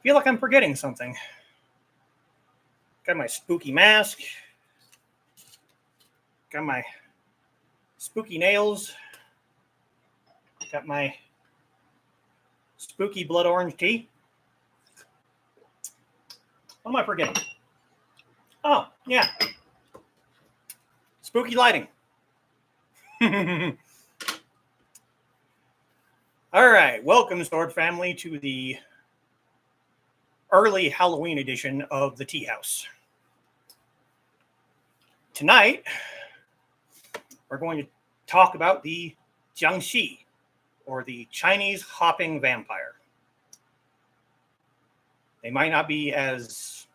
feel like I'm forgetting something. Got my spooky mask. Got my spooky nails. Got my spooky blood orange tea. What am I forgetting? Oh, yeah. Spooky lighting. All right. Welcome, Sword Family, to the early Halloween edition of the Teahouse. Tonight, we're going to talk about the Jiāngshī, or the Chinese hopping vampire. They might not be as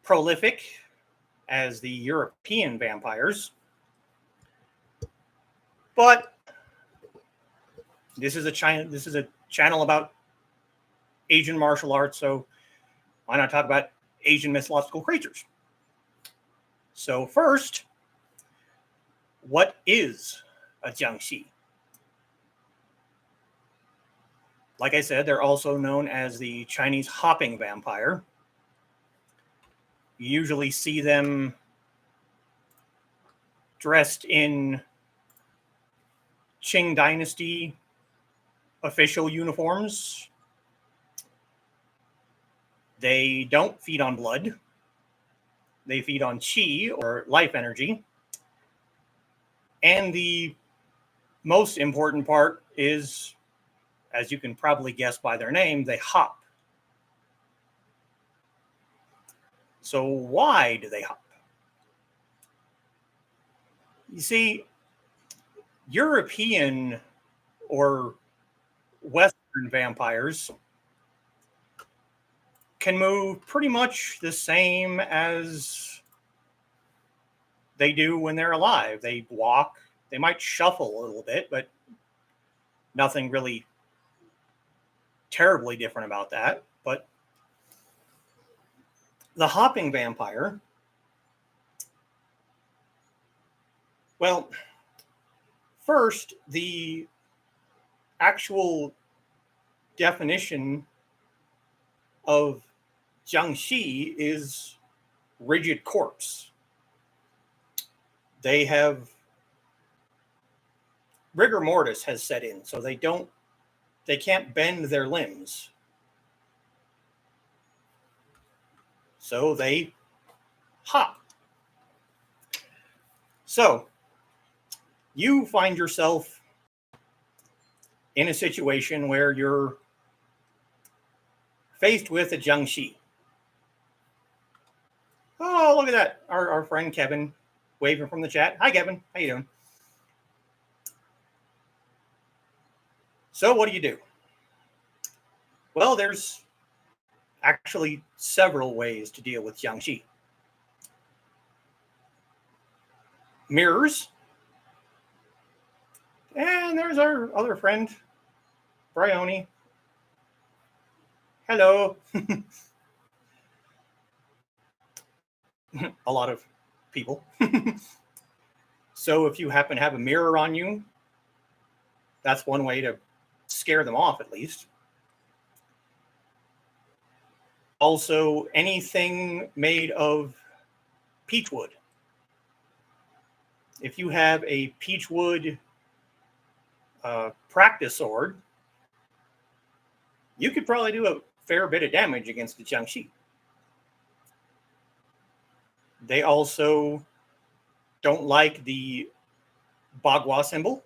prolific as the European vampires, but this is a channel about Asian martial arts, so why not talk about Asian mythological creatures? So first, what is a Jiāngshī? Like I said, they're also known as the Chinese hopping vampire. You usually see them dressed in Qing Dynasty official uniforms. They don't feed on blood. They feed on qi, or life energy. And the most important part is, as you can probably guess by their name, they hop. So why do they hop? You see, European or Western vampires can move pretty much the same as they do when they're alive. They walk, they might shuffle a little bit, but nothing really terribly different about that. But the hopping vampire, well, first, the actual definition of Jiāngshī is rigid corpse. They have rigor mortis has set in, so they can't bend their limbs. So they hop. So you find yourself in a situation where you're faced with a Jiāngshī. Oh, look at that. Our friend Kevin waving from the chat. Hi, Kevin. How you doing? So what do? Well, there's actually several ways to deal with Jiāngshī. Mirrors. And there's our other friend, Bryony. Hello. A lot of people. So if you happen to have a mirror on you, that's one way to scare them off, at least. Also, anything made of peachwood. If you have a peachwood practice sword, you could probably do a fair bit of damage against the Jiāngshī. They also don't like the Bagua symbol.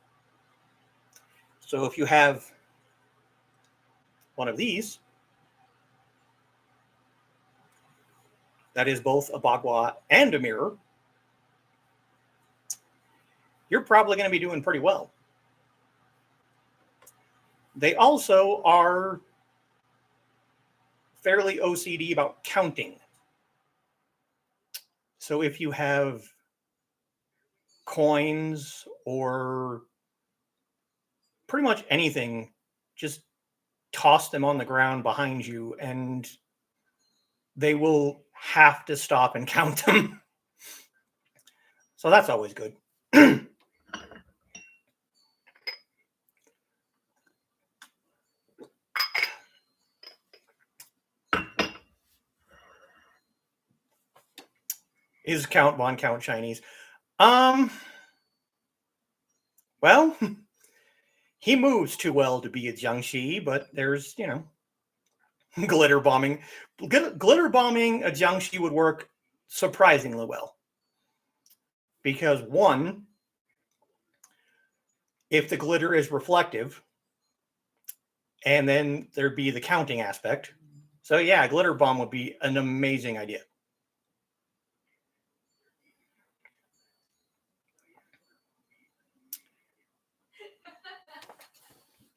So if you have one of these, that is both a Bagua and a mirror, you're probably going to be doing pretty well. They also are fairly OCD about counting. So if you have coins or pretty much anything, just toss them on the ground behind you and they will have to stop and count them. So that's always good. Is Count Von Count Chinese? Um, well, he moves too well to be a Jiāngshī, but there's, glitter bombing. Glitter bombing a Jiāngshī would work surprisingly well. Because one, if the glitter is reflective, and then there'd be the counting aspect. So yeah, glitter bomb would be an amazing idea.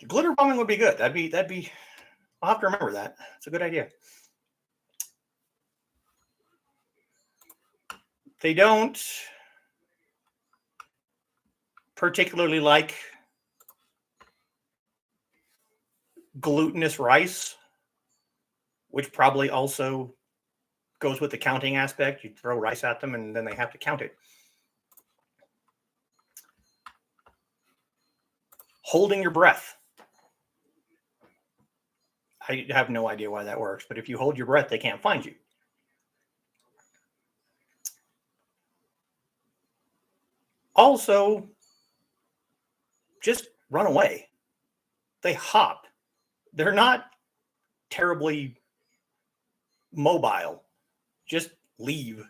Glitter bombing would be good. That'd be. I'll have to remember that. It's a good idea. They don't particularly like glutinous rice, which probably also goes with the counting aspect. You throw rice at them and then they have to count it. Holding your breath. I have no idea why that works, but if you hold your breath, they can't find you. Also, just run away. They hop. They're not terribly mobile. Just leave.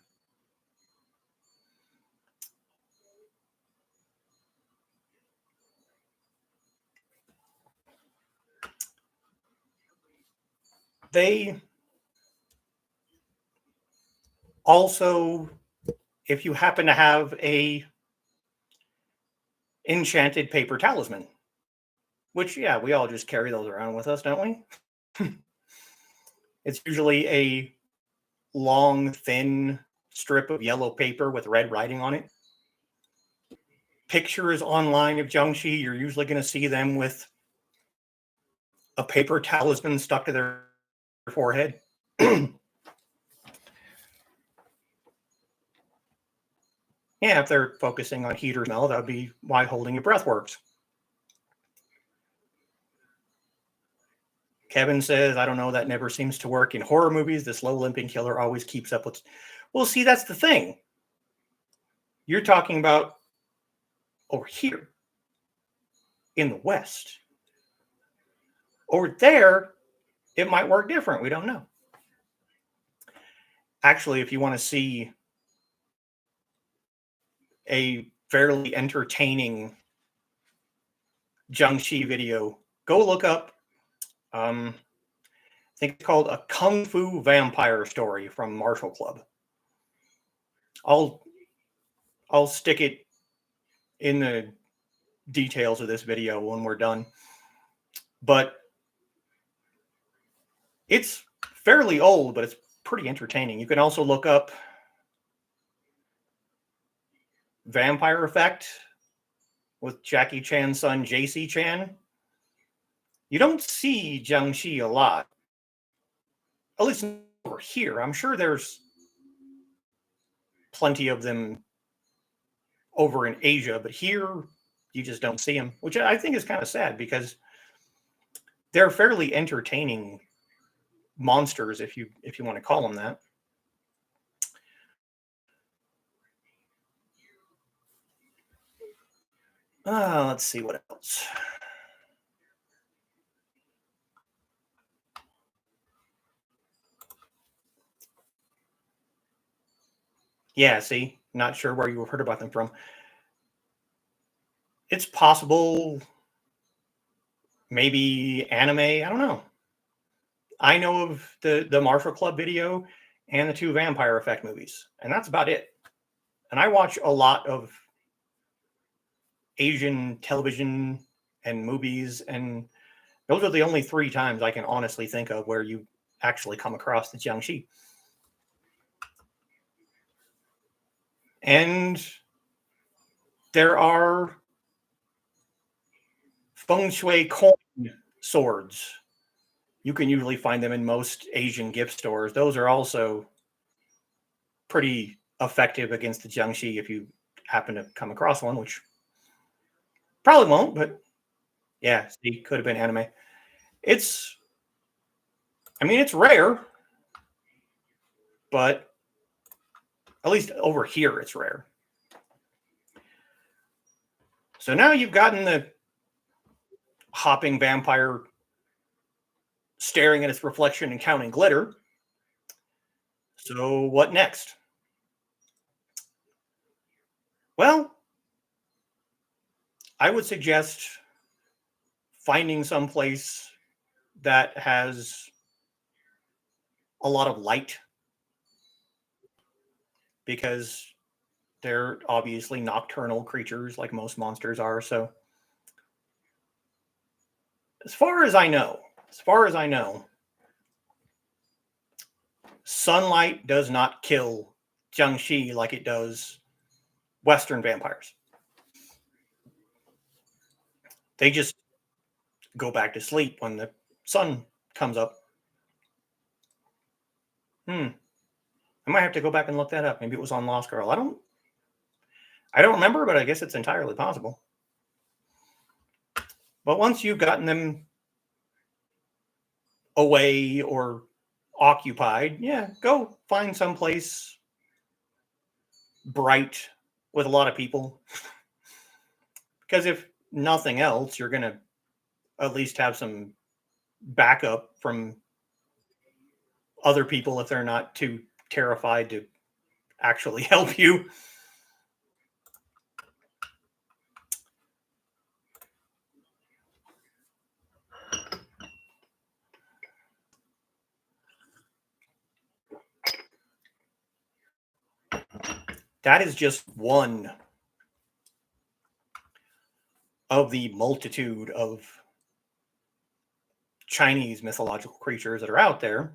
They also, if you happen to have a enchanted paper talisman, which, yeah, we all just carry those around with us, don't we? It's usually a long, thin strip of yellow paper with red writing on it. Pictures online of Jiāngshī, you're usually going to see them with a paper talisman stuck to their forehead. Yeah, if they're focusing on heat or smell, that would be why holding your breath works. Kevin says, I don't know, that never seems to work in horror movies. This low limping killer always keeps up with. Well, see, that's the thing. You're talking about over here in the West. Over there, it might work different. We don't know. Actually, if you want to see a fairly entertaining Jiāngshī video, go look up, I think it's called A Kung Fu Vampire Story from Martial Club. I'll stick it in the details of this video when we're done. But it's fairly old, but it's pretty entertaining. You can also look up Vampire Effect with Jackie Chan's son, JC Chan. You don't see Jiāngshī a lot. At least over here. I'm sure there's plenty of them over in Asia, but here you just don't see them, which I think is kind of sad because they're fairly entertaining monsters, if you want to call them that. Let's see what else. Yeah, see, not sure where you heard about them from. It's possible, maybe anime. I don't know. I know of the Martial Club video and the 2 Vampire Effect movies, and that's about it. And I watch a lot of Asian television and movies, and those are the only 3 times I can honestly think of where you actually come across the Jiāngshī. And there are feng shui coin swords. You can usually find them in most Asian gift stores. Those are also pretty effective against the Jiāngshī if you happen to come across one, which probably won't, but yeah, see, could have been anime. It's rare, but At least over here, it's rare. So now you've gotten the hopping vampire staring at its reflection and counting glitter. So what next? Well, I would suggest finding some place that has a lot of light, because they're obviously nocturnal creatures like most monsters are. So as far as I know, sunlight does not kill Jiāngshī like it does Western vampires. They just go back to sleep when the sun comes up. I might have to go back and look that up. Maybe it was on Lost Girl. I don't remember, but I guess it's entirely possible. But once you've gotten them away or occupied, yeah, go find some place bright with a lot of people. Because if nothing else, you're going to at least have some backup from other people if they're not too terrified to actually help you. That is just one of the multitude of Chinese mythological creatures that are out there.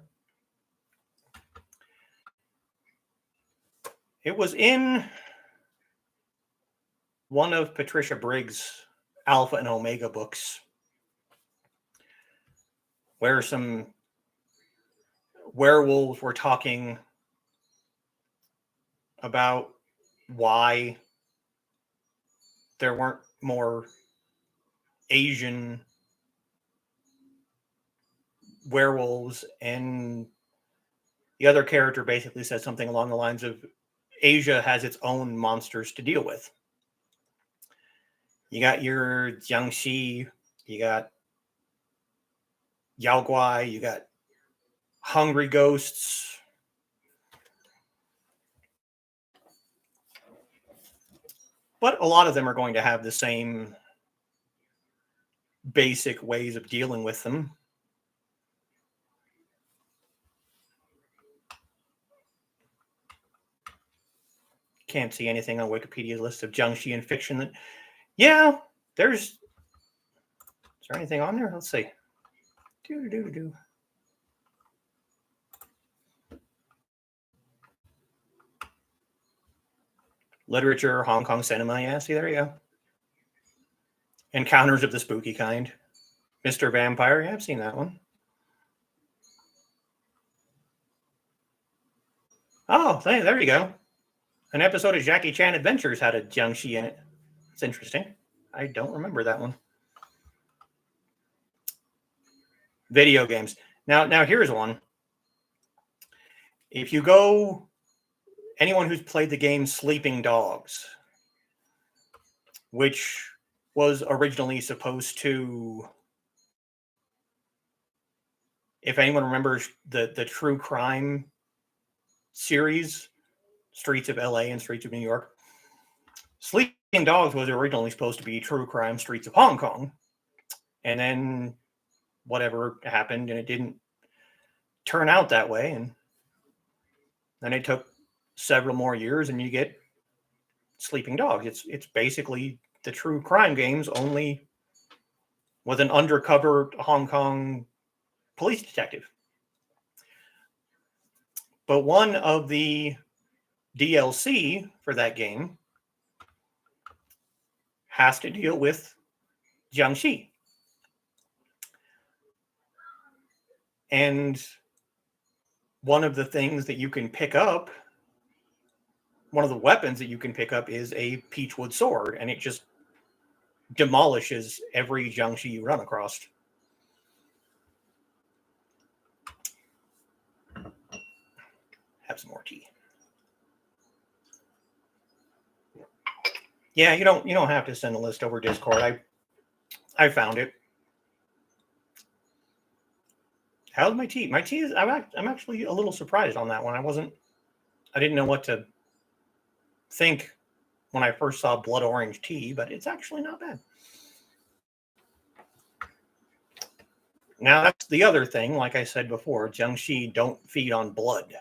It was in one of Patricia Briggs' Alpha and Omega books where some werewolves were talking about why there weren't more Asian werewolves, and the other character basically said something along the lines of Asia has its own monsters to deal with. You got your Jiāngshī, you got Yao Guai, you got hungry ghosts. But a lot of them are going to have the same basic ways of dealing with them. Can't see anything on Wikipedia's list of Jiāngshī in fiction that, yeah, is there anything on there? Let's see. Literature, Hong Kong cinema, yeah, see, there you go. Encounters of the Spooky Kind. Mr. Vampire, yeah, I've seen that one. Oh, there you go. An episode of Jackie Chan Adventures had a Jiāngshī in it. It's interesting. I don't remember that one. Video games. Now here's one. If you go, anyone who's played the game Sleeping Dogs, which was originally supposed to, if anyone remembers the true crime series, Streets of LA and Streets of New York, Sleeping Dogs was originally supposed to be true crime Streets of Hong Kong. And then whatever happened, and it didn't turn out that way. And then it took several more years, and you get Sleeping Dogs. It's basically the true crime games, only with an undercover Hong Kong police detective. But one of the DLC for that game has to deal with Jiāngshī. And one of the things that you can pick up, one of the weapons that you can pick up is a peachwood sword, and it just demolishes every Jiāngshī you run across. Have some more tea. Yeah, you don't have to send a list over Discord. I found it. How's my tea? My tea is. I'm actually a little surprised on that one. I didn't know what to think when I first saw blood orange tea, but it's actually not bad. Now that's the other thing. Like I said before, Jiāngshī don't feed on blood.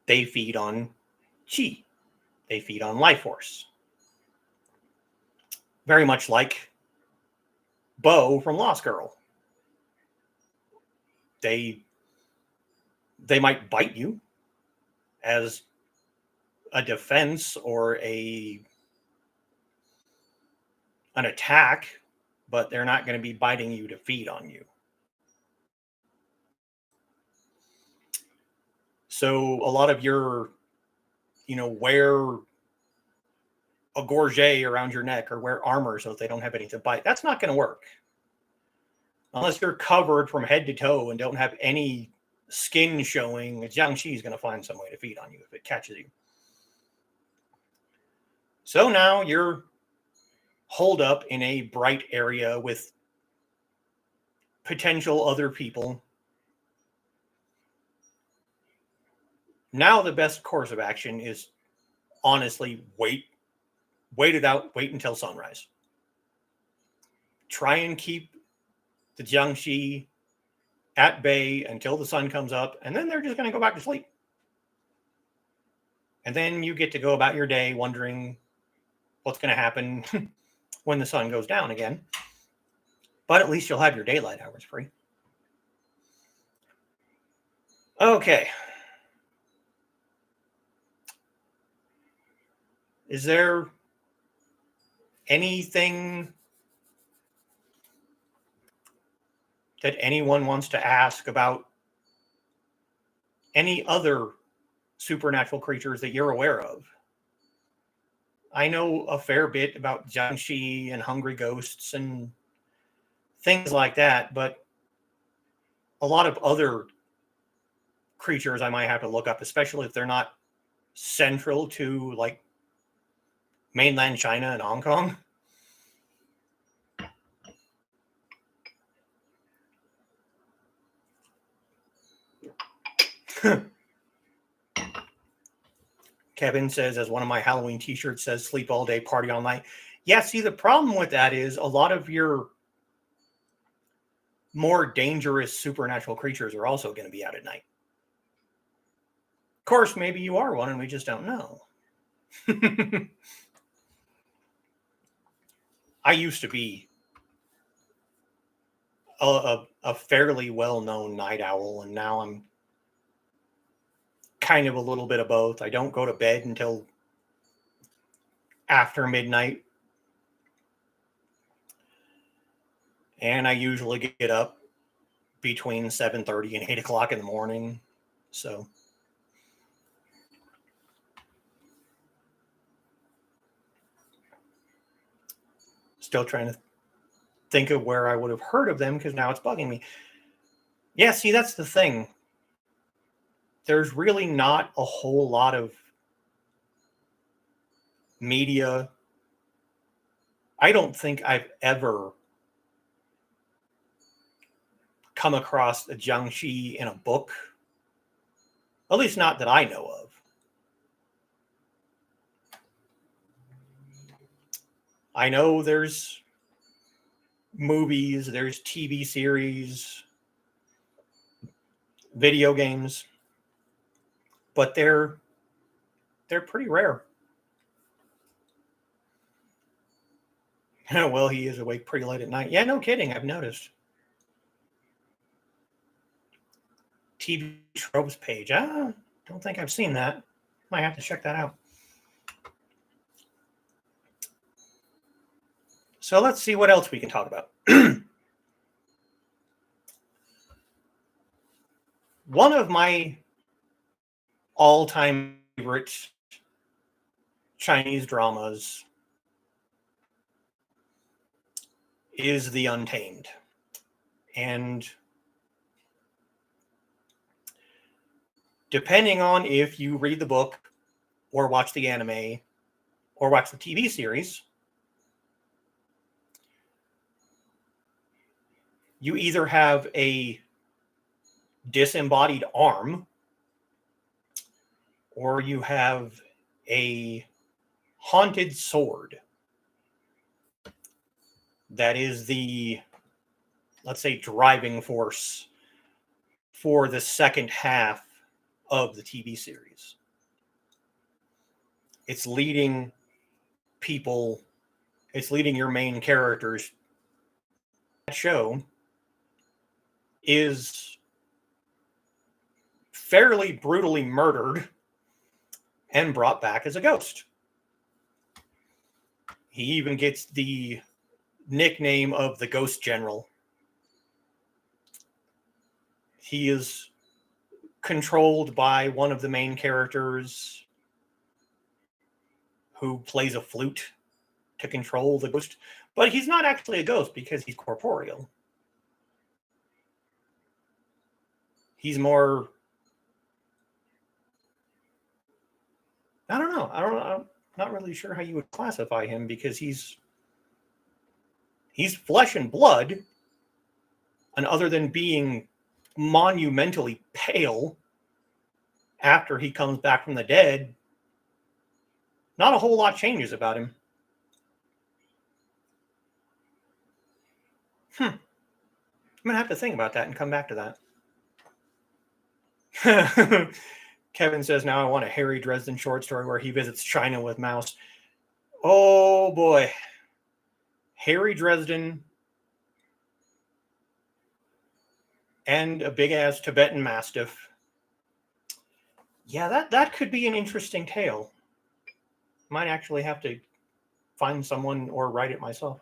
They feed on qi. They feed on life force. Very much like Bo from Lost Girl. They might bite you as a defense or an attack, but they're not going to be biting you to feed on you. So a lot of your, wear a gorget around your neck or wear armor so that they don't have anything to bite. That's not going to work. Unless you're covered from head to toe and don't have any skin showing, Jiāngshī is going to find some way to feed on you if it catches you. So now you're holed up in a bright area with potential other people. Now the best course of action is honestly wait it out, wait until sunrise. Try and keep the Jiāngshī at bay until the sun comes up, and then they're just going to go back to sleep. And then you get to go about your day wondering what's going to happen when the sun goes down again. But at least you'll have your daylight hours free. Okay. Is there anything that anyone wants to ask about any other supernatural creatures that you're aware of? I know a fair bit about Jiāngshī and hungry ghosts and things like that, but a lot of other creatures I might have to look up, especially if they're not central to like mainland China and Hong Kong. Kevin says, as one of my Halloween t-shirts says, sleep all day, party all night. Yeah, see, the problem with that is a lot of your more dangerous supernatural creatures are also going to be out at night. Of course, maybe you are one and we just don't know. I used to be a fairly well-known night owl, and now I'm kind of a little bit of both. I don't go to bed until after midnight, and I usually get up between 7:30 and 8 o'clock in the morning. So still trying to think of where I would have heard of them because now it's bugging me. Yeah, see, that's the thing. There's really not a whole lot of media. I don't think I've ever come across a Jiāngshī in a book. At least not that I know of. I know there's movies, there's TV series, video games, but they're pretty rare. Well, he is awake pretty late at night. Yeah, no kidding. I've noticed. TV tropes page. I don't think I've seen that. Might have to check that out. So let's see what else we can talk about. One of my all-time favorite Chinese dramas is The Untamed. And depending on if you read the book or watch the anime, or watch the TV series, you either have a disembodied arm, or you have a haunted sword that is the, let's say, driving force for the second half of the TV series. It's leading people, it's leading your main characters. That show is fairly brutally murdered and brought back as a ghost. He even gets the nickname of the Ghost General. He is controlled by one of the main characters who plays a flute to control the ghost, but he's not actually a ghost because he's corporeal. He's more, I don't know. I'm not really sure how you would classify him, because he's flesh and blood, and other than being monumentally pale after he comes back from the dead, not a whole lot changes about him. I'm gonna have to think about that and come back to that. Kevin says, now I want a Harry Dresden short story where he visits China with Mouse. Oh boy. Harry Dresden and a big ass Tibetan Mastiff. Yeah, that could be an interesting tale. Might actually have to find someone or write it myself.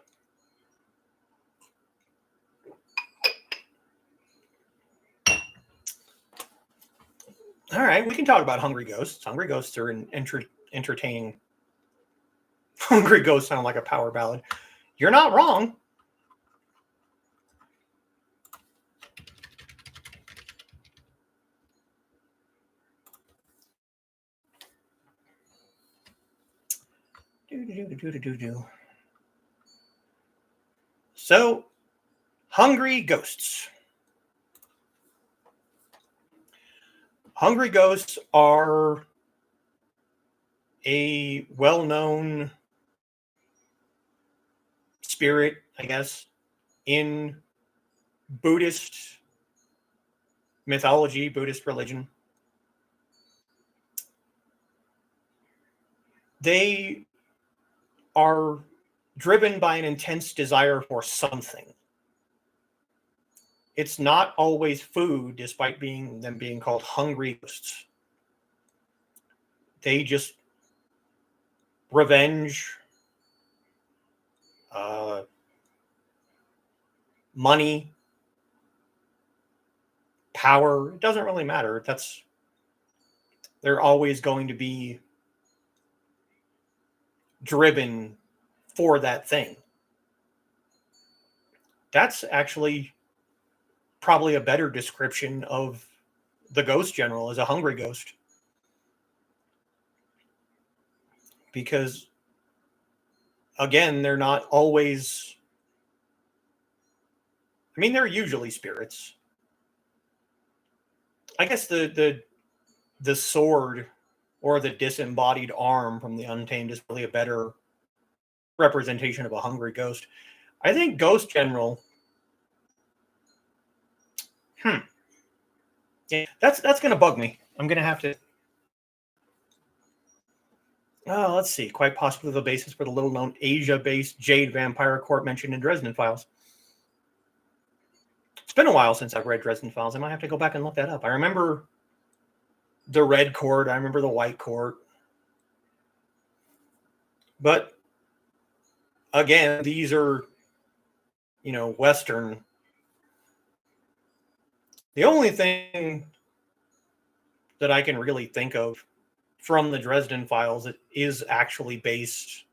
All right, we can talk about Hungry Ghosts. Hungry Ghosts are an entertaining. Hungry Ghosts sound like a power ballad. You're not wrong. So, Hungry Ghosts. Hungry Ghosts are a well-known spirit, I guess, in Buddhist mythology, Buddhist religion. They are driven by an intense desire for something. It's not always food, despite them being called hungry ghosts. They just revenge, money, power. It doesn't really matter. They're always going to be driven for that thing. That's actually probably a better description of the Ghost General as a hungry ghost. Because, again, they're not always... I mean, they're usually spirits. I guess the sword or the disembodied arm from the Untamed is really a better representation of a hungry ghost. I think Ghost General... Yeah, that's going to bug me. I'm going to have to... Oh, let's see. Quite possibly the basis for the little-known Asia-based Jade Vampire Court mentioned in Dresden Files. It's been a while since I've read Dresden Files. I might have to go back and look that up. I remember the Red Court. I remember the White Court. But, again, these are, Western. The only thing that I can really think of from the Dresden Files that is actually based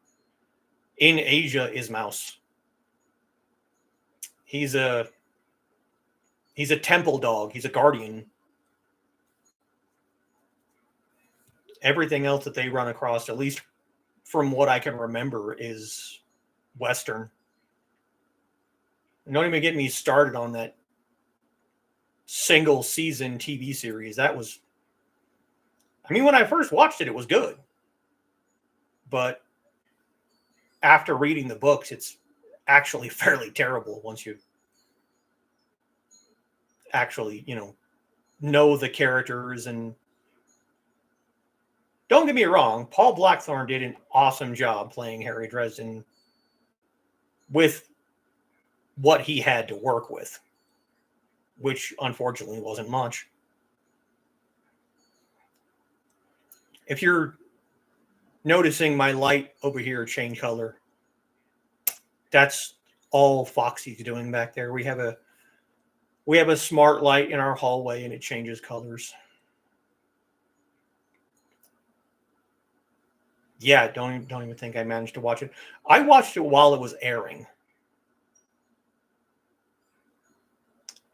in Asia is Mouse. He's a temple dog. He's a guardian. everything else that they run across, at least from what I can remember, is Western. And don't even get me started on that single season TV series. That was, I mean, when I first watched it, it was good. But after reading the books, it's actually fairly terrible once you actually, know the characters. And don't get me wrong, Paul Blackthorne did an awesome job playing Harry Dresden with what he had to work with, which unfortunately wasn't much. If you're noticing my light over here change color, that's all Foxy's doing back there. We have a smart light in our hallway, and it changes colors. Yeah, don't even think I managed to watch it. I watched it while it was airing.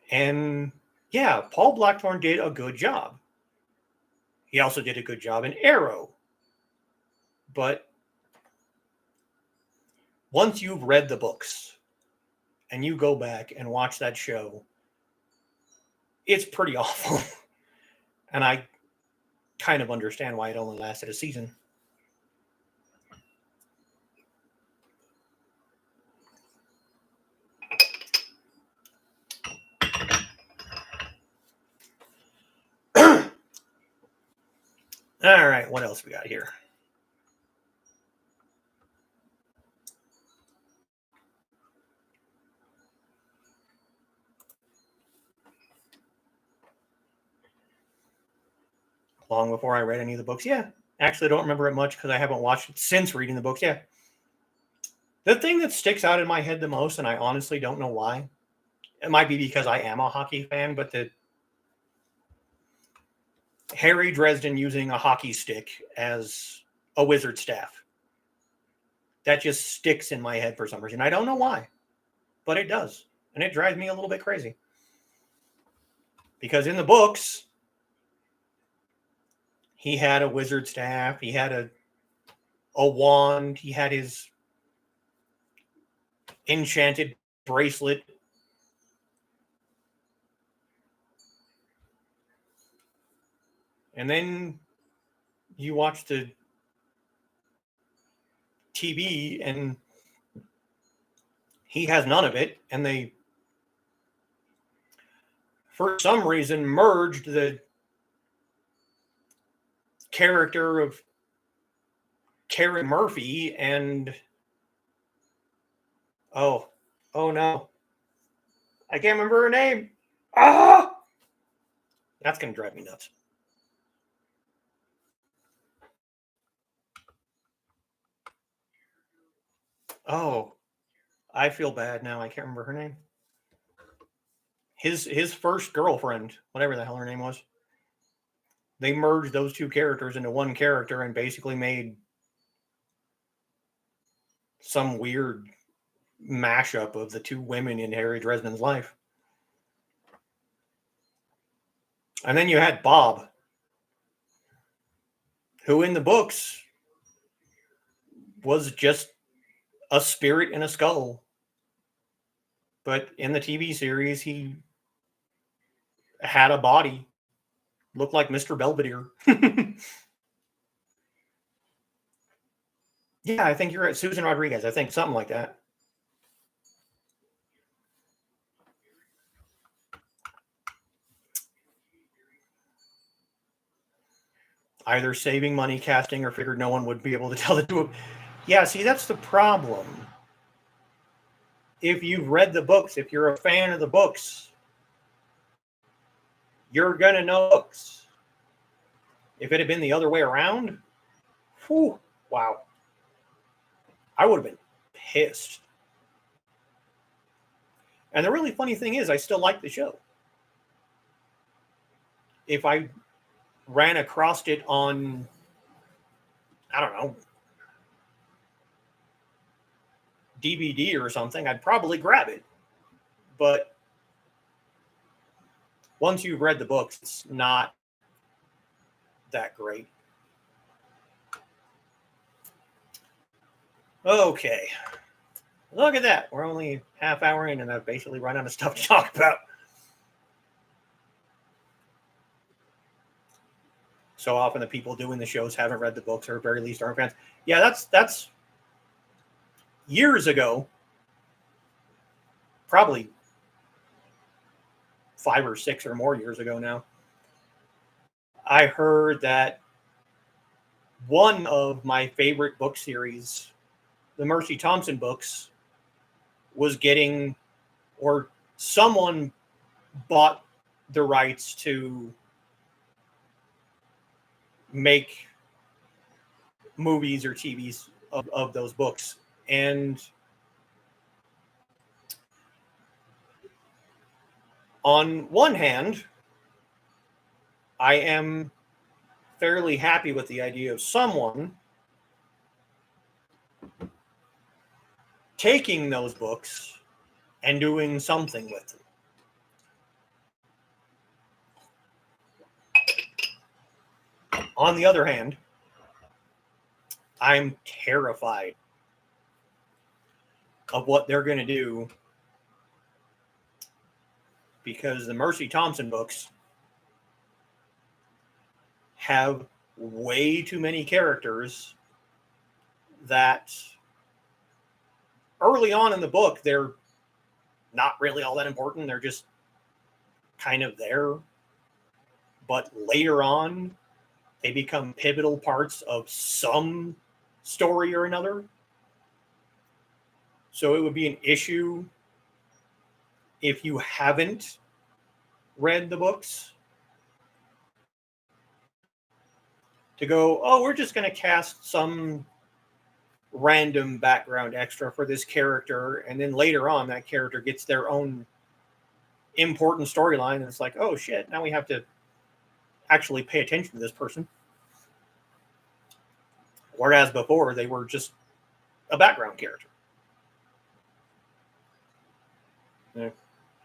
And yeah, Paul Blackthorne did a good job. He also did a good job in Arrow. But once you've read the books and you go back and watch that show, it's pretty awful. And I kind of understand why it only lasted a season. All right, what else we got here? Long before I read any of the books. Yeah, actually, I don't remember it much because I haven't watched it since reading the books. Yeah. The thing that sticks out in my head the most, and I honestly don't know why, it might be because I am a hockey fan, but the Harry Dresden using a hockey stick as a wizard staff. That just sticks in my head for some reason. I don't know why, but it does. And it drives me a little bit crazy. Because in the books, he had a wizard staff, he had a wand, he had his enchanted bracelet. And then you watch the TV and he has none of it. And they, for some reason, merged the character of Karen Murphy and oh no, I can't remember her name. That's gonna drive me nuts. Oh, I feel bad now. I can't remember her name. His first girlfriend, whatever the hell her name was. They merged those two characters into one character and basically made some weird mashup of the two women in Harry Dresden's life. And then you had Bob, who in the books was just a spirit in a skull. But in the TV series, he had a body, looked like Mr. Belvedere. Yeah, I think you're right. Susan Rodriguez. I think something like that. Either saving money casting or figured no one would be able to tell the two. Yeah, see, that's the problem. If you've read the books, if you're a fan of the books, you're going to know books. If it had been the other way around, whew, wow. I would have been pissed. And the really funny thing is, I still like the show. If I ran across it on, I don't know, DVD or something, I'd probably grab it. But once you've read the books, it's not that great. Okay. Look at that. We're only half hour in, and I've basically run out of stuff to talk about. So often the people doing the shows haven't read the books, or at very least aren't fans. Yeah, that's years ago, probably 5 or 6 or more years ago now. I heard that one of my favorite book series, the Mercy Thompson books, was getting, or someone bought the rights to make movies or TVs of those books. And on one hand, I am fairly happy with the idea of someone taking those books and doing something with them. On the other hand, I'm terrified of what they're going to do, because the Mercy Thompson books have way too many characters that early on in the book, they're not really all that important. They're just kind of there. But later on, they become pivotal parts of some story or another. So it would be an issue if you haven't read the books to go, oh, we're just going to cast some random background extra for this character, and then later on that character gets their own important storyline, and it's like, oh shit, now we have to actually pay attention to this person. Whereas before they were just a background character.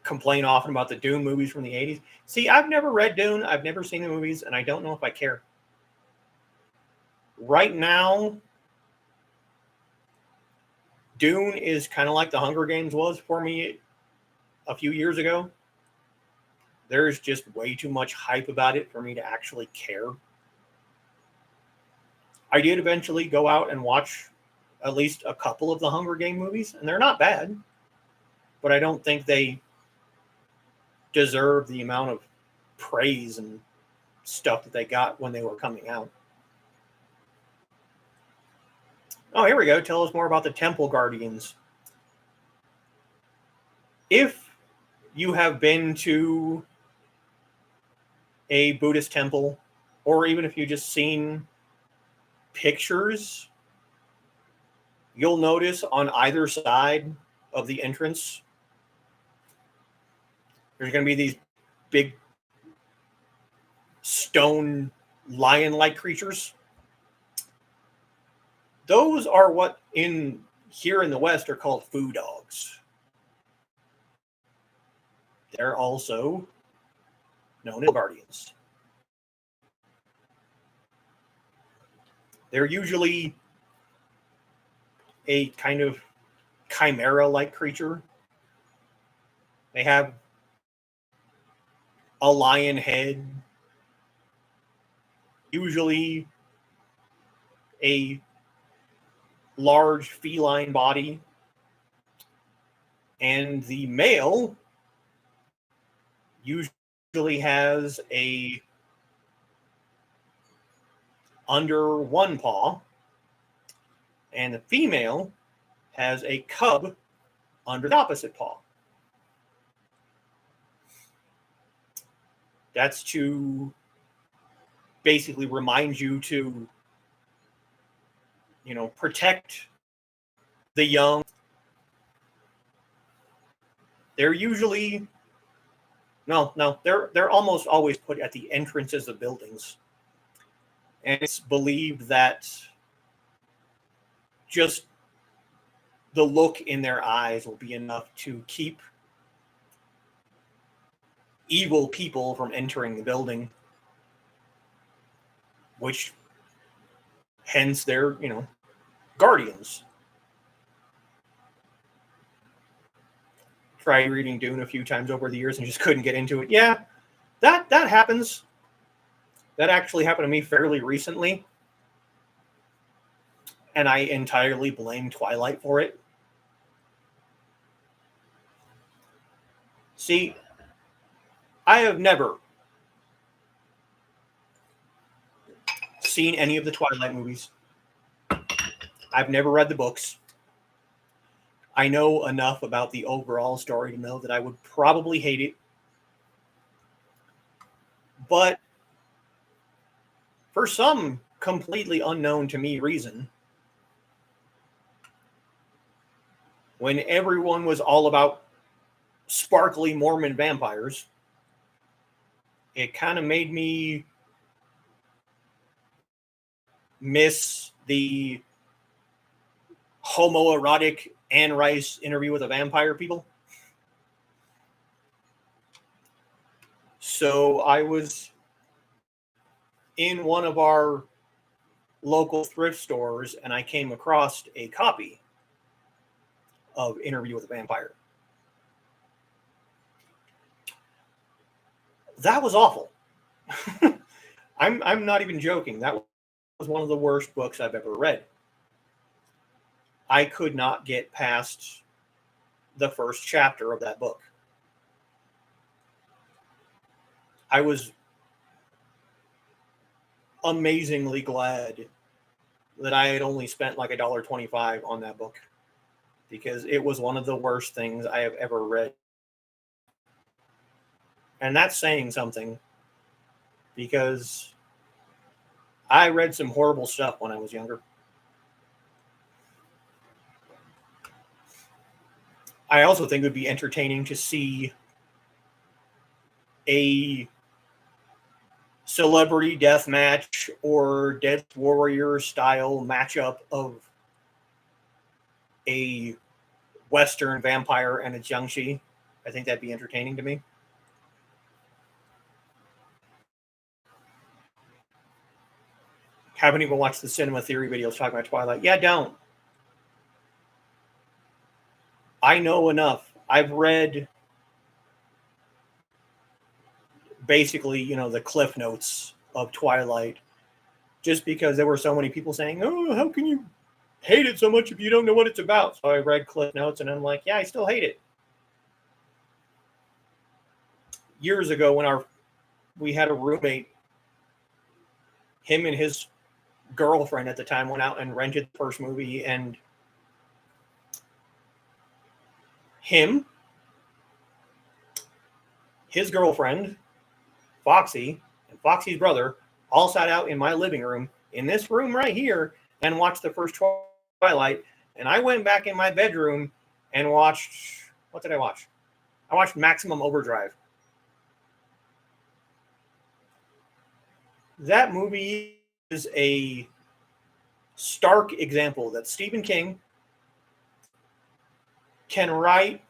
Complain often about the Dune movies from the 80s. See, I've never read Dune, I've never seen the movies, and I don't know if I care. Right now, Dune is kind of like the Hunger Games was for me a few years ago. There's just way too much hype about it for me to actually care. I did eventually go out and watch at least a couple of the Hunger Game movies, and they're not bad, but I don't think they deserve the amount of praise and stuff that they got when they were coming out. Oh, here we go. Tell us more about the Temple Guardians. If you have been to a Buddhist temple, or even if you've just seen pictures, you'll notice on either side of the entrance, there's going to be these big stone lion-like creatures. Those are what here in the West are called foo dogs. They're also known as guardians. They're usually a kind of chimera-like creature. They have a lion head, usually a large feline body, and the male usually has a under one paw, and the female has a cub under the opposite paw. That's to basically remind you to, protect the young. They're usually, they're almost always put at the entrances of buildings. And it's believed that just the look in their eyes will be enough to keep evil people from entering the building, which hence they're, guardians. tried reading Dune a few times over the years and just couldn't get into it. Yeah, that happens. That actually happened to me fairly recently. And I entirely blame Twilight for it. See, I have never seen any of the Twilight movies. I've never read the books. I know enough about the overall story to know that I would probably hate it. But for some completely unknown to me reason, when everyone was all about sparkly Mormon vampires, it kind of made me miss the homoerotic Anne Rice Interview with a Vampire people. So I was in one of our local thrift stores and I came across a copy of Interview with a Vampire. That was awful. I'm not even joking. That was one of the worst books I've ever read. I could not get past the first chapter of that book. I was amazingly glad that I had only spent like $1.25 on that book, because it was one of the worst things I have ever read. And that's saying something, because I read some horrible stuff when I was younger. I also think it would be entertaining to see a celebrity death match or Death Warrior style matchup of a Western vampire and a Jiāngshī. I think that'd be entertaining to me. Haven't even watched the Cinema Theory videos talking about Twilight. Yeah, don't. I know enough. I've read basically, the Cliff Notes of Twilight, just because there were so many people saying, oh, how can you hate it so much if you don't know what it's about? So I read Cliff Notes and I'm like, yeah, I still hate it. Years ago when we had a roommate, him and his girlfriend at the time went out and rented the first movie, and him, his girlfriend, Foxy, and Foxy's brother all sat out in my living room, in this room right here, and watched the first Twilight. And I went back in my bedroom and watched, what did I watch? I watched Maximum Overdrive. That movie is a stark example that Stephen King can write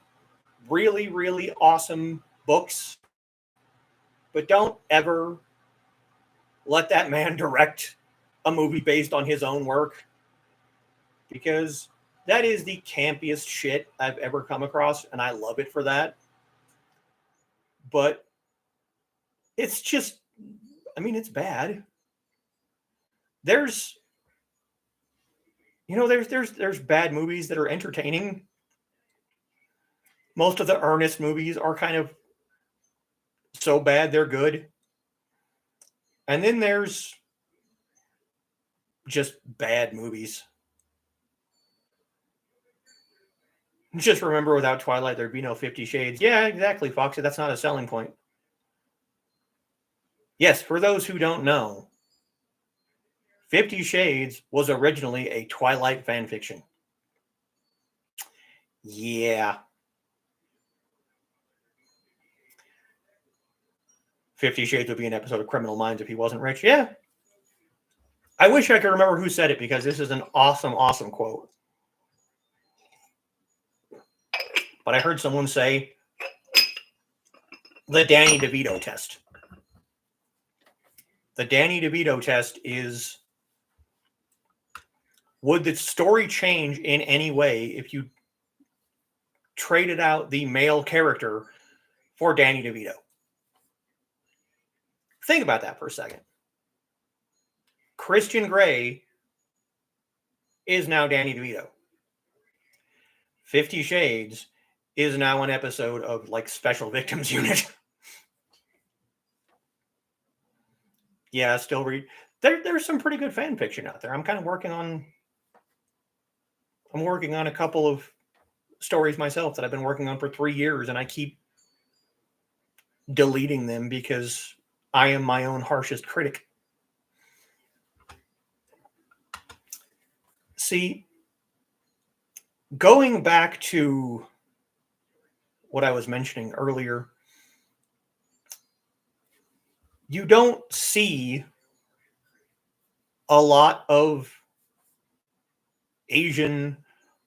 really, really awesome books, but don't ever let that man direct a movie based on his own work, because that is the campiest shit I've ever come across, and I love it for that. But it's just, it's bad. There's bad movies that are entertaining. Most of the earnest movies are kind of so bad they're good. And then there's just bad movies. Just remember, without Twilight, there'd be no 50 Shades. Yeah, exactly, Foxy. That's not a selling point. Yes, for those who don't know, 50 Shades was originally a Twilight fanfiction. Yeah. 50 Shades would be an episode of Criminal Minds if he wasn't rich. Yeah. I wish I could remember who said it, because this is an awesome, awesome quote. But I heard someone say the Danny DeVito test. The Danny DeVito test is, would the story change in any way if you traded out the male character for Danny DeVito. Think about that for a second. Christian Grey is now Danny DeVito. 50 Shades is now an episode of like Special Victims Unit. Yeah, still read. There's some pretty good fan fiction out there. I'm working on a couple of stories myself that I've been working on for 3 years, and I keep deleting them because I am my own harshest critic. See, going back to what I was mentioning earlier, you don't see a lot of Asian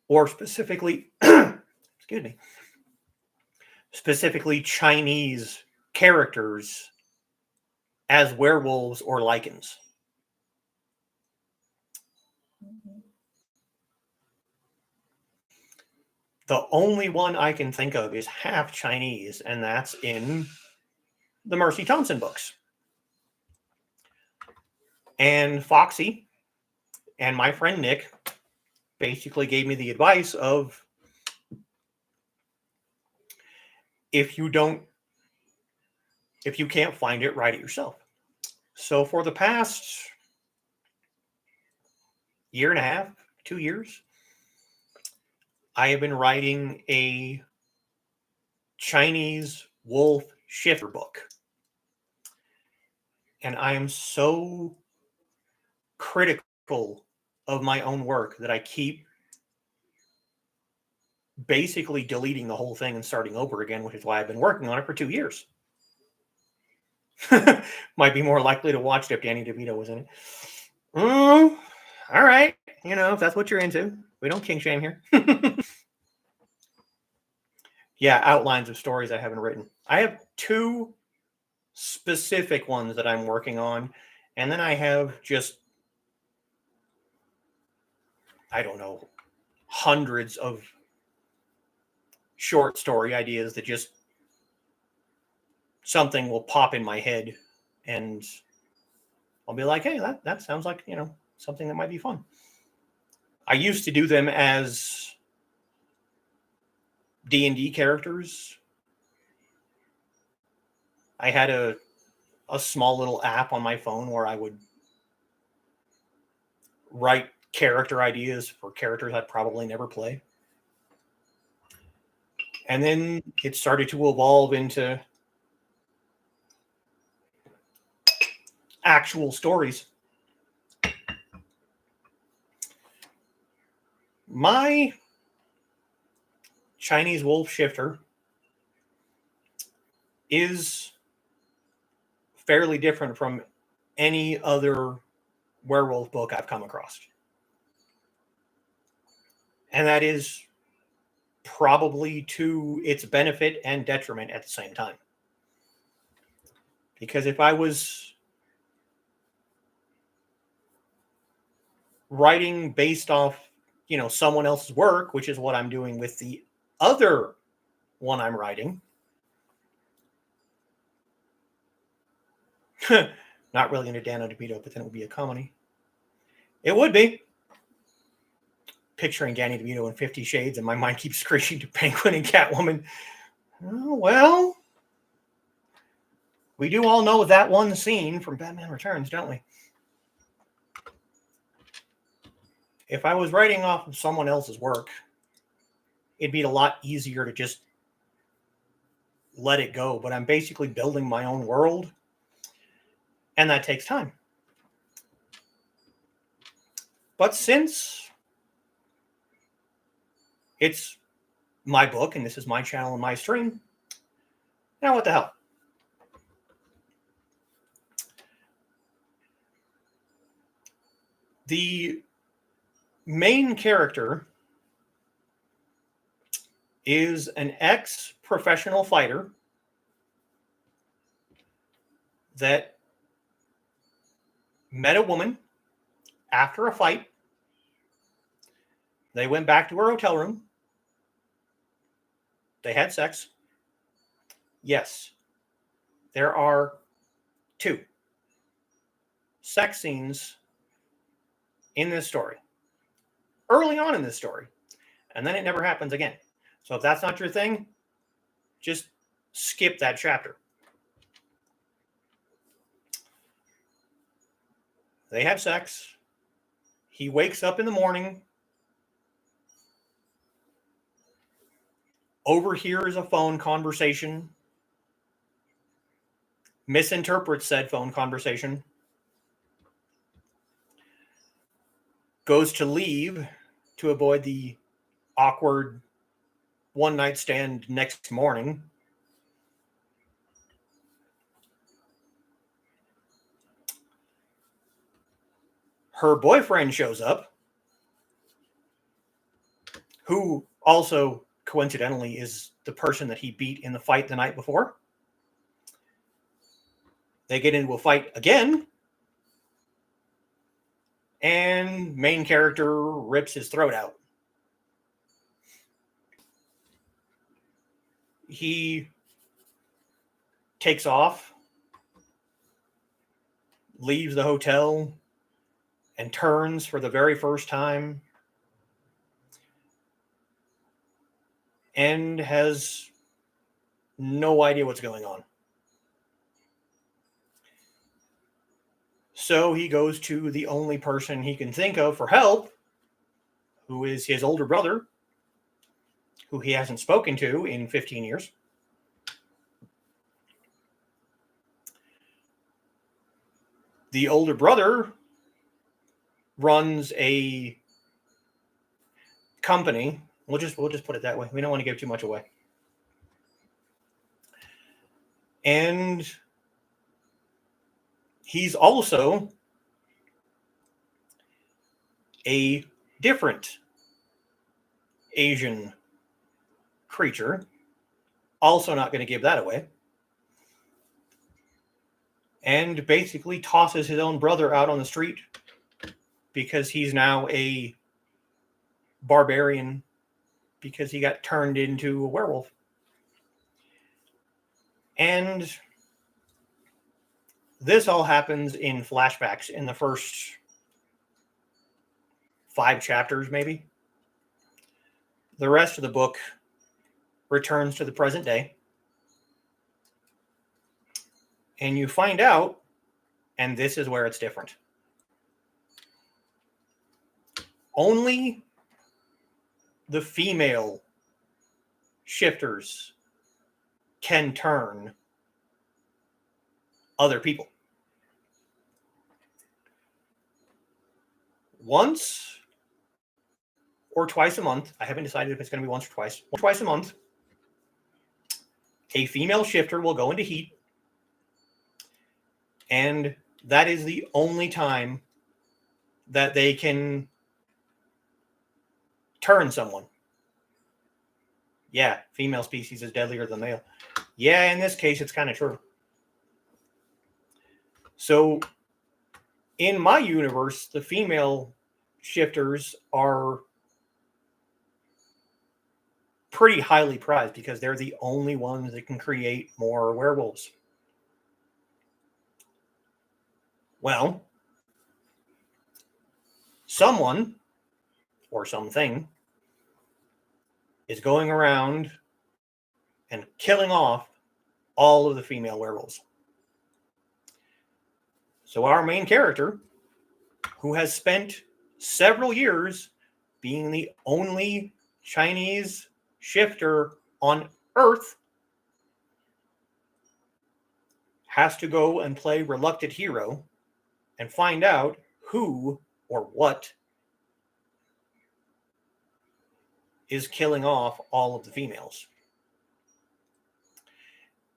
or specifically, excuse me, specifically Chinese characters as werewolves or lycans. The only one I can think of is half Chinese, and that's in the Mercy Thompson books. And Foxy and my friend Nick basically gave me the advice of, if you can't find it, write it yourself. So for the past year and a half, 2 years, I have been writing a Chinese wolf shifter book. And I am so critical of my own work that I keep basically deleting the whole thing and starting over again, which is why I've been working on it for 2 years. Might be more likely to watch it if Danny DeVito was in it. All right. If that's what you're into, we don't king shame here. Yeah, outlines of stories I haven't written. I have 2 specific ones that I'm working on, and then I have just, I don't know, hundreds of short story ideas that just something will pop in my head and I'll be like, hey, that sounds like, something that might be fun. I used to do them as D&D characters. I had a small little app on my phone where I would write character ideas for characters I'd probably never play. And then it started to evolve into actual stories. My Chinese wolf shifter is fairly different from any other werewolf book I've come across. And that is probably to its benefit and detriment at the same time. Because if I was writing based off, someone else's work, which is what I'm doing with the other one I'm writing, not really into Danny DeVito, but then it would be a comedy. It would be. Picturing Danny DeVito in 50 Shades, and my mind keeps screeching to Penguin and Catwoman. Oh, well, we do all know that one scene from Batman Returns, don't we? If I was writing off of someone else's work, it'd be a lot easier to just let it go. But I'm basically building my own world, and that takes time. But since it's my book, and this is my channel and my stream, now what the hell? The main character is an ex-professional fighter that met a woman after a fight. They went back to her hotel room. They had sex. Yes. There are 2 sex scenes in this story. Early on in this story. And then it never happens again. So if that's not your thing, just skip that chapter. They have sex. He wakes up in the morning, overhears a phone conversation, misinterprets said phone conversation, goes to leave to avoid the awkward one-night stand next morning. Her boyfriend shows up, who also coincidentally is the person that he beat in the fight the night before. They get into a fight again, and main character rips his throat out. He takes off, leaves the hotel, and turns for the very first time, and has no idea what's going on. So he goes to the only person he can think of for help, who is his older brother, who he hasn't spoken to in 15 years. The older brother runs a company. We'll just put it that way. We don't want to give too much away. And he's also a different Asian creature. Also not going to give that away. And basically tosses his own brother out on the street because he's now a barbarian because he got turned into a werewolf. And this all happens in flashbacks in the first 5 chapters, maybe. The rest of the book returns to the present day. And you find out, and this is where it's different. Only the female shifters can turn other people. Once or twice a month, I haven't decided if it's going to be once or twice. Twice a month, a female shifter will go into heat, and that is the only time that they can turn someone. Yeah, female species is deadlier than male. Yeah, in this case, it's kind of true. So, in my universe, the female shifters are pretty highly prized because they're the only ones that can create more werewolves. Well, someone or something is going around and killing off all of the female werewolves. So our main character, who has spent several years being the only Chinese shifter on Earth, has to go and play reluctant hero and find out who or what is killing off all of the females.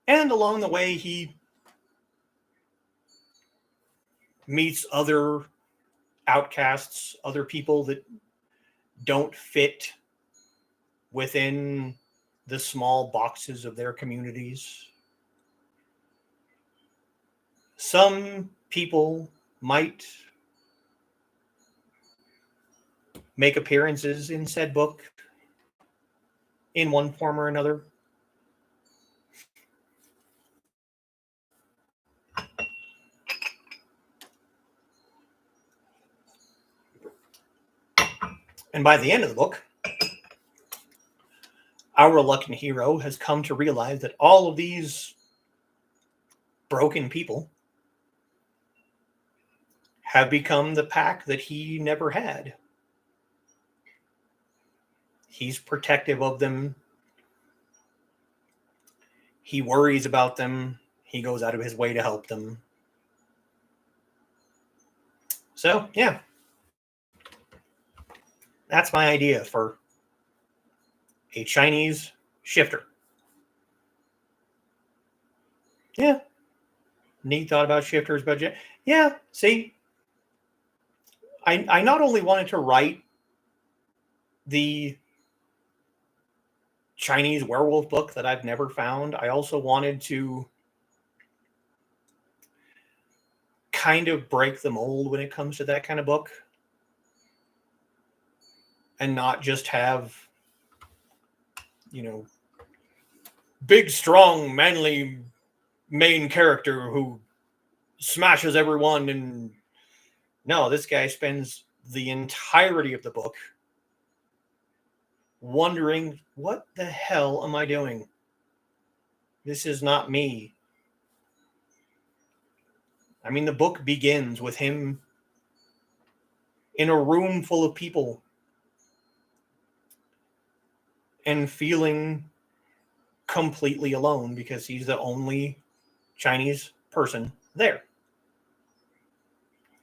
And along the way, he meets other outcasts, other people that don't fit within the small boxes of their communities. Some people might make appearances in said book in one form or another. And by the end of the book, our reluctant hero has come to realize that all of these broken people have become the pack that he never had. He's protective of them. He worries about them. He goes out of his way to help them. So, yeah. That's my idea for a Chinese shifter. Yeah. Neat thought about shifters, but yeah, see, I not only wanted to write the Chinese werewolf book that I've never found, I also wanted to kind of break the mold when it comes to that kind of book and not just have, big, strong, manly main character who smashes everyone. And no, this guy spends the entirety of the book wondering, what the hell am I doing? This is not me. I mean, the book begins with him in a room full of people and feeling completely alone because he's the only Chinese person there.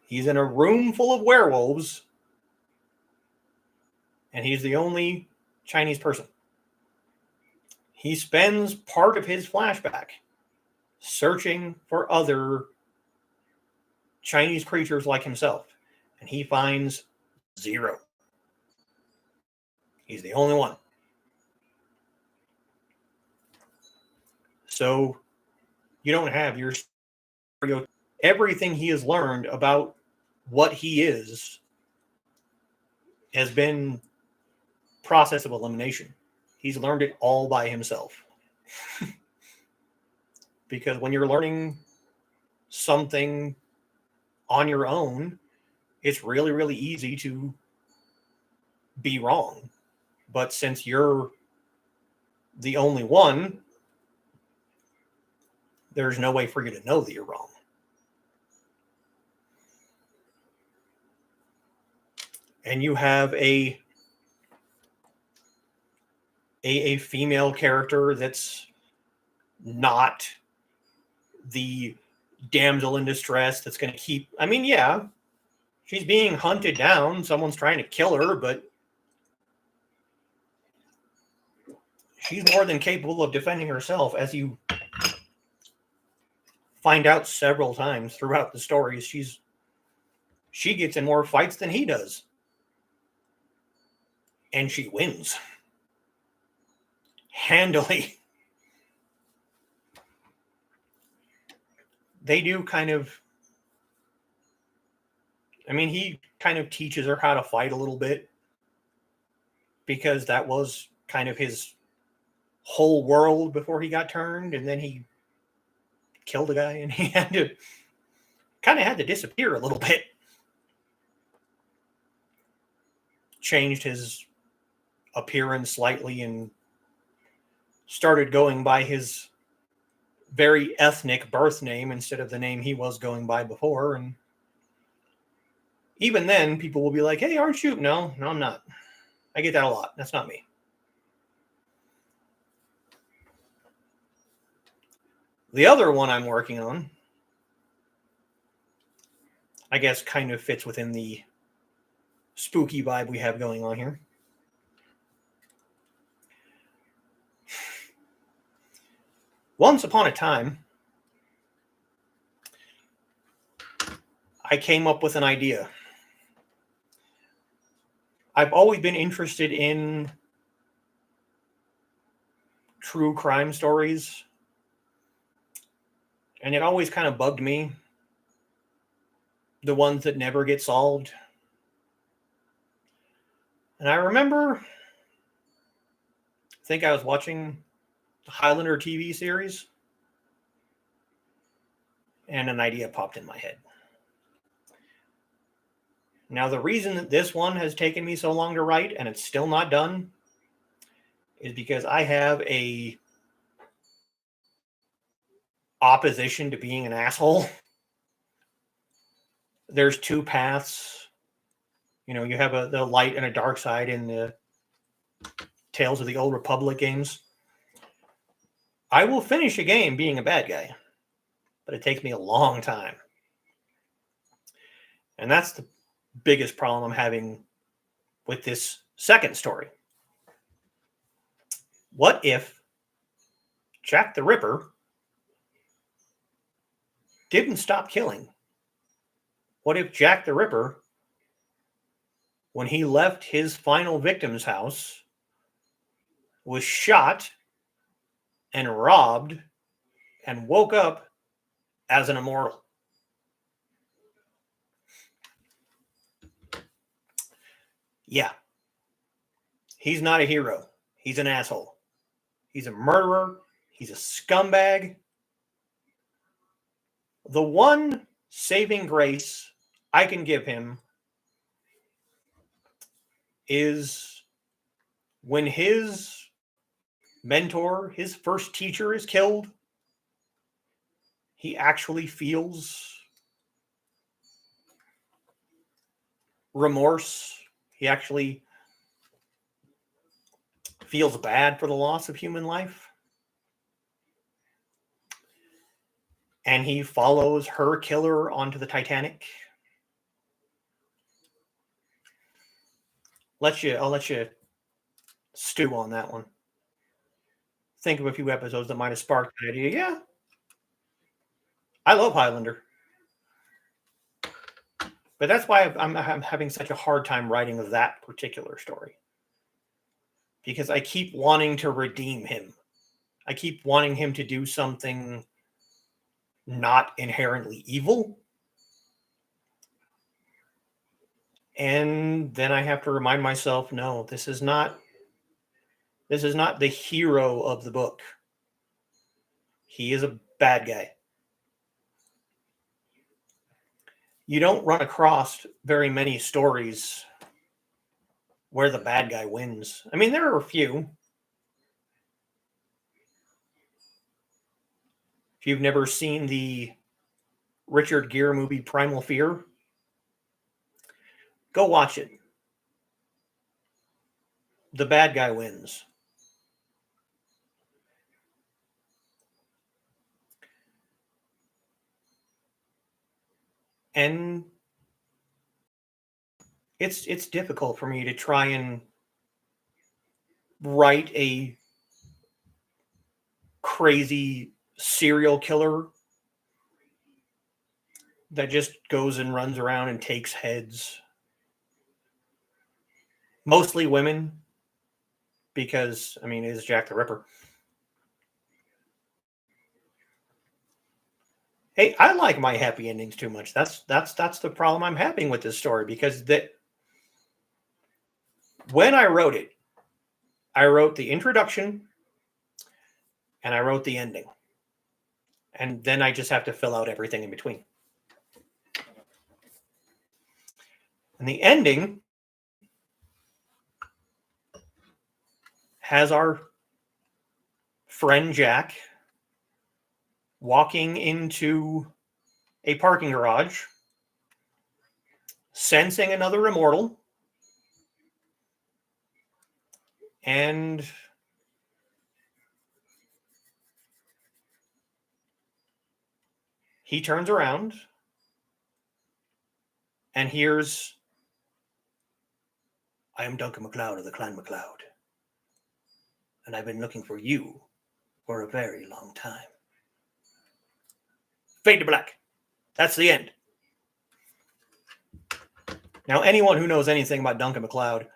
He's in a room full of werewolves and he's the only Chinese person. He spends part of his flashback searching for other Chinese creatures like himself, and he finds zero. He's the only one. So you don't have your everything he has learned about what he is has been process of elimination. He's learned it all by himself. Because when you're learning something on your own, it's really, really easy to be wrong. But since you're the only one, there's no way for you to know that you're wrong. And you have a female character that's not the damsel in distress that's going to keep... I mean, yeah, she's being hunted down. Someone's trying to kill her, but she's more than capable of defending herself, as you find out several times throughout the stories. She gets in more fights than he does. And she wins. Handily. They do kind of... I mean, he kind of teaches her how to fight a little bit, because that was kind of his whole world before he got turned, and then he killed a guy, and he had to disappear a little bit. Changed his appearance slightly and started going by his very ethnic birth name instead of the name he was going by before. And even then, people will be like, hey, aren't you? No, I'm not. I get that a lot. That's not me. The other one I'm working on, I guess, kind of fits within the spooky vibe we have going on here. Once upon a time, I came up with an idea. I've always been interested in true crime stories, and it always kind of bugged me, the ones that never get solved. And I remember, I think I was watching the Highlander TV series, and an idea popped in my head. Now, the reason that this one has taken me so long to write and it's still not done is because I have a opposition to being an asshole. There's two paths. You know, you have the light and a dark side in the Tales of the Old Republic games. I will finish a game being a bad guy, but it takes me a long time. And that's the biggest problem I'm having with this second story. What if Jack the Ripper didn't stop killing? What if Jack the Ripper, when he left his final victim's house, was shot and robbed and woke up as an immortal? Yeah. He's not a hero. He's an asshole. He's a murderer. He's a scumbag. The one saving grace I can give him is when his mentor, his first teacher, is killed, he actually feels remorse. He actually feels bad for the loss of human life. And he follows her killer onto the Titanic. I'll let you stew on that one. Think of a few episodes that might have sparked that idea. Yeah. I love Highlander. But that's why I'm having such a hard time writing that particular story. Because I keep wanting to redeem him. I keep wanting him to do something not inherently evil. And then I have to remind myself, no, this is not the hero of the book. He is a bad guy. You don't run across very many stories where the bad guy wins. I mean, there are a few. If you've never seen the Richard Gere movie Primal Fear, go watch it. The bad guy wins. And it's difficult for me to try and write a crazy serial killer that just goes and runs around and takes heads. Mostly women, because, I mean, it is Jack the Ripper. Hey, I like my happy endings too much. That's the problem I'm having with this story, because when I wrote it, I wrote the introduction and I wrote the ending. And then I just have to fill out everything in between. And the ending has our friend Jack walking into a parking garage, sensing another immortal, and he turns around and hears, "I am Duncan MacLeod of the Clan MacLeod, and I've been looking for you for a very long time." Fade to black. That's the end. Now, anyone who knows anything about Duncan MacLeod,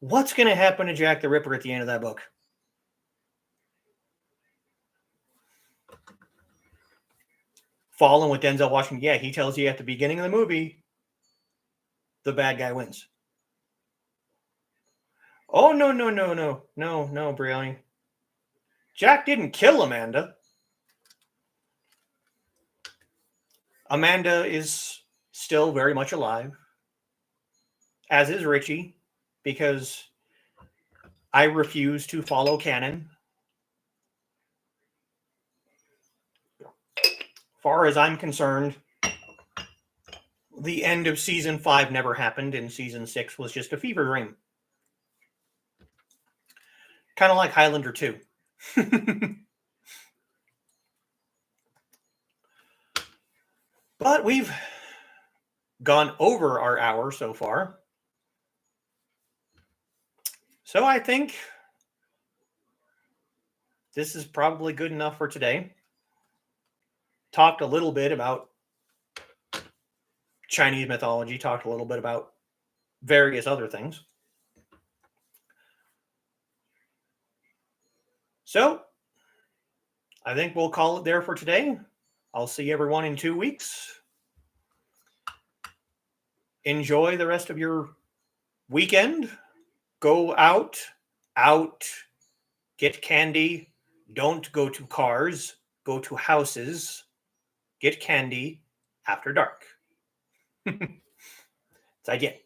what's going to happen to Jack the Ripper at the end of that book? Fallen with Denzel Washington. Yeah, he tells you at the beginning of the movie, the bad guy wins. Oh, no, Brianni. Jack didn't kill Amanda. Amanda is still very much alive. as is Richie, because I refuse to follow canon. Far as I'm concerned, the end of season 5 never happened, and season 6 was just a fever dream. Kind of like Highlander 2. But we've gone over our hour so far. So I think this is probably good enough for today. Talked a little bit about Chinese mythology, talked a little bit about various other things. So I think we'll call it there for today. I'll see everyone in 2 weeks. Enjoy the rest of your weekend. Go out, get candy. Don't go to cars, go to houses. Get candy after dark. 再见。